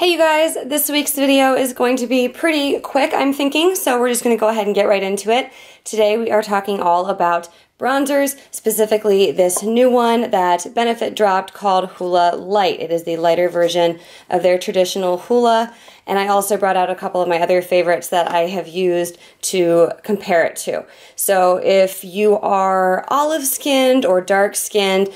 Hey you guys, this week's video is going to be pretty quick, I'm thinking, so we're just going to go ahead and get right into it. Today we are talking all about bronzers, specifically this new one that Benefit dropped called Hoola Lite. It is the lighter version of their traditional Hoola, and I also brought out a couple of my other favorites that I have used to compare it to. So if you are olive-skinned or dark-skinned,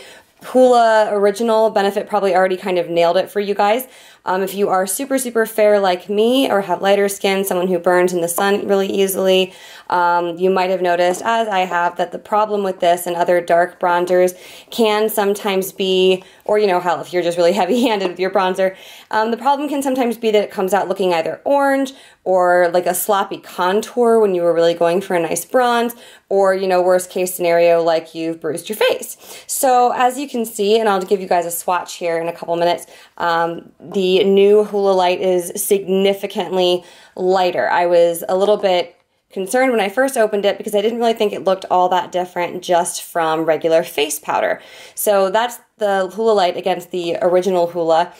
Hoola Original Benefit probably already kind of nailed it for you guys. If you are super fair like me or have lighter skin, someone who burns in the sun really easily, you might have noticed, as I have, that the problem with this and other dark bronzers can sometimes be, or hell, if you're just really heavy-handed with your bronzer, the problem can sometimes be that it comes out looking either orange or like a sloppy contour when you were really going for a nice bronze, or worst case scenario, like you've bruised your face. So as you can see, and I'll give you guys a swatch here in a couple minutes, the new Hoola Lite is significantly lighter. I was a little bit concerned when I first opened it because I didn't really think it looked all that different just from regular face powder. So that's the Hoola Lite against the original Hoola.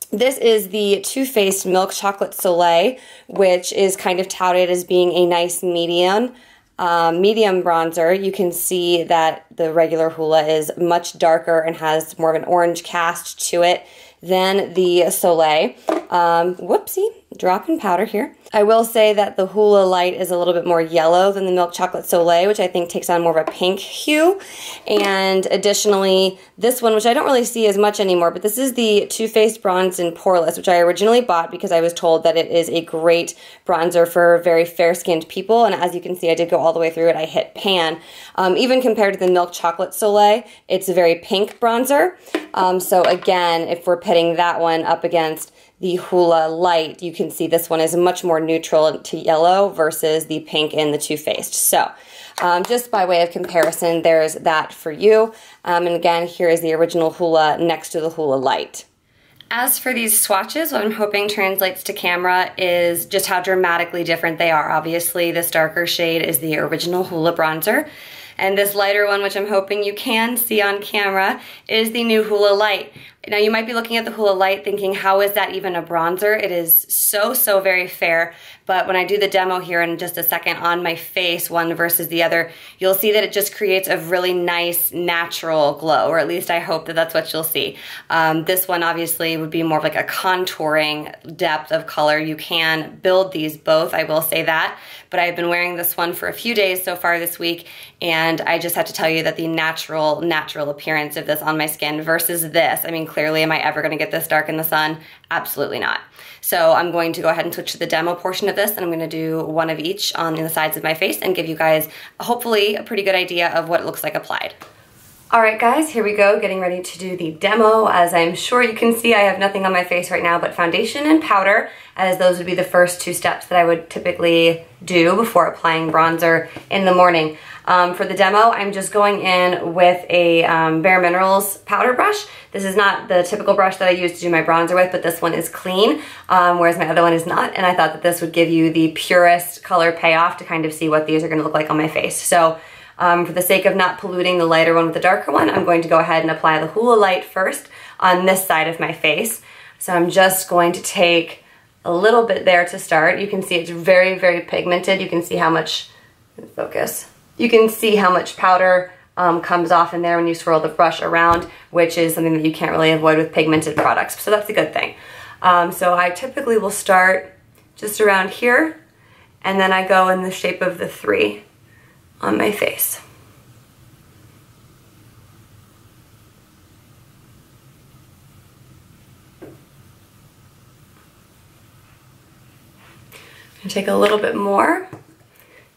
This is the Too Faced Milk Chocolate Soleil, which is kind of touted as being a nice medium bronzer. You can see that the regular Hoola is much darker and has more of an orange cast to it than the Soleil. Whoopsie, drop in powder here. I will say that the Hoola Lite is a little bit more yellow than the Milk Chocolate Soleil, which I think takes on more of a pink hue. And additionally, this one, which I don't really see as much anymore, but this is the Too Faced Bronze in Poreless, which I originally bought because I was told that it is a great bronzer for very fair-skinned people. And as you can see, I did go all the way through it. I hit pan. Even compared to the Milk Chocolate Soleil, it's a very pink bronzer. So again, if we're pitting that one up against the Hoola Lite, you can see this one is much more neutral to yellow versus the pink in the Too Faced. So just by way of comparison, there's that for you. And again, here is the original Hoola next to the Hoola Lite. As for these swatches, what I'm hoping translates to camera is just how dramatically different they are. Obviously, this darker shade is the original Hoola bronzer, and this lighter one, which I'm hoping you can see on camera, is the new Hoola Lite. Now you might be looking at the Hoola Lite thinking, how is that even a bronzer? It is so very fair, but when I do the demo here in just a second on my face, one versus the other, you'll see that it just creates a really nice natural glow, or at least I hope that that's what you'll see. This one obviously would be more of like a contouring depth of color. You can build these both, I will say that, but I've been wearing this one for a few days so far this week, and I just have to tell you that the natural appearance of this on my skin versus this, I mean, clearly, am I ever going to get this dark in the sun? Absolutely not. So I'm going to go ahead and switch to the demo portion of this, and I'm going to do one of each on the sides of my face and give you guys, hopefully, a pretty good idea of what it looks like applied. Alright guys, here we go, getting ready to do the demo. As I'm sure you can see, I have nothing on my face right now but foundation and powder, as those would be the first two steps that I would typically do before applying bronzer in the morning. For the demo, I'm just going in with a Bare Minerals powder brush. This is not the typical brush that I use to do my bronzer with, but this one is clean, whereas my other one is not, and I thought that this would give you the purest color payoff to kind of see what these are going to look like on my face. So for the sake of not polluting the lighter one with the darker one, I'm going to go ahead and apply the Hoola Lite first on this side of my face. So I'm just going to take a little bit there to start. You can see it's very pigmented. You can see how much, focus. You can see how much powder comes off in there when you swirl the brush around, which is something that you can't really avoid with pigmented products. So that's a good thing. So I typically will start just around here, and then I go in the shape of the 3 on my face. I'm gonna take a little bit more,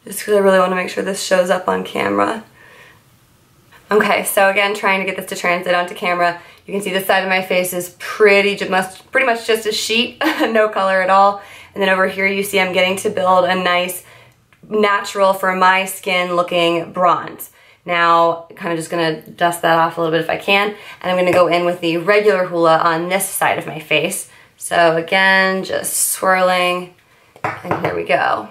just because I really want to make sure this shows up on camera. Okay, so again, trying to get this to translate onto camera. You can see this side of my face is pretty much just a sheet, no color at all. And then over here you see I'm getting to build a nice, natural for my skin looking bronze. Now, kind of just gonna dust that off a little bit if I can, and I'm gonna go in with the regular Hoola on this side of my face. So again, just swirling, and here we go.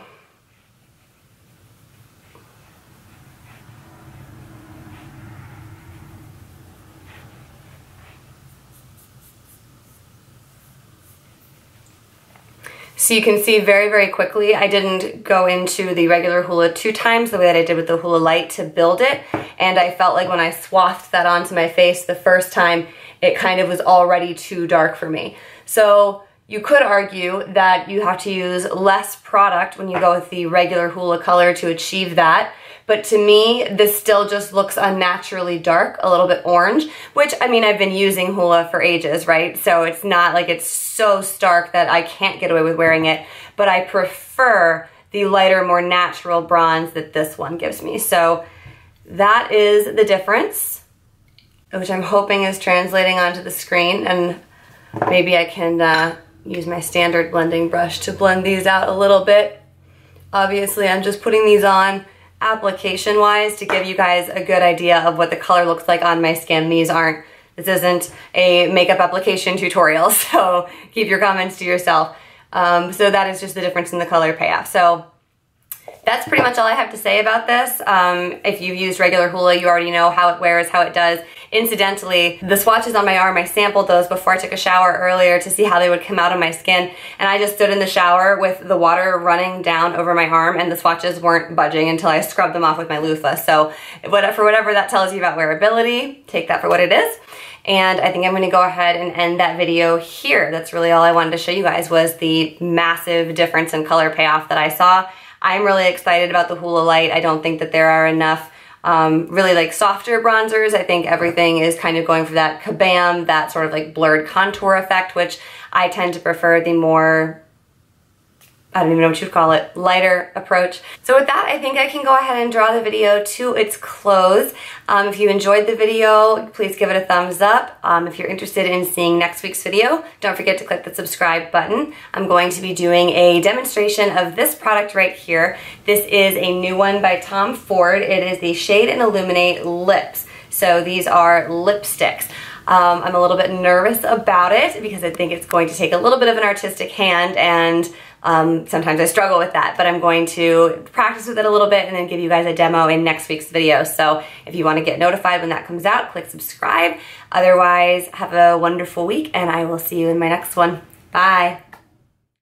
So you can see very, very quickly, I didn't go into the regular Hoola 2 times the way that I did with the Hoola Lite to build it. And I felt like when I swathed that onto my face the first time, it kind of was already too dark for me. So you could argue that you have to use less product when you go with the regular Hoola color to achieve that. But to me, this still just looks unnaturally dark, a little bit orange, which, I mean, I've been using Hoola for ages, right? So it's not like it's so stark that I can't get away with wearing it, but I prefer the lighter, more natural bronze that this one gives me. So that is the difference, which I'm hoping is translating onto the screen, and maybe I can use my standard blending brush to blend these out a little bit. Obviously, I'm just putting these on application wise to give you guys a good idea of what the color looks like on my skin. This isn't a makeup application tutorial, so keep your comments to yourself. So that is just the difference in the color payoff. So that's pretty much all I have to say about this. If you've used regular Hoola, you already know how it wears, how it does. Incidentally, the swatches on my arm, I sampled those before I took a shower earlier to see how they would come out on my skin. And I just stood in the shower with the water running down over my arm, and the swatches weren't budging until I scrubbed them off with my loofah. So for whatever that tells you about wearability, take that for what it is. And I think I'm going to go ahead and end that video here. That's really all I wanted to show you guys, was the massive difference in color payoff that I saw. I'm really excited about the Hoola Lite. I don't think that there are enough really like softer bronzers. I think everything is kind of going for that kabam, that sort of like blurred contour effect, which I tend to prefer the more, I don't even know what you'd call it, lighter approach. So with that, I think I can go ahead and draw the video to its close. If you enjoyed the video, please give it a thumbs up. If you're interested in seeing next week's video, don't forget to click the subscribe button. I'm going to be doing a demonstration of this product right here. This is a new one by Tom Ford. It is the Shade and Illuminate Lips. So these are lipsticks. I'm a little bit nervous about it because I think it's going to take a little bit of an artistic hand, and sometimes I struggle with that, but I'm going to practice with it a little bit and then give you guys a demo in next week's video. So if you want to get notified when that comes out, click subscribe. Otherwise, have a wonderful week, and I will see you in my next one. Bye.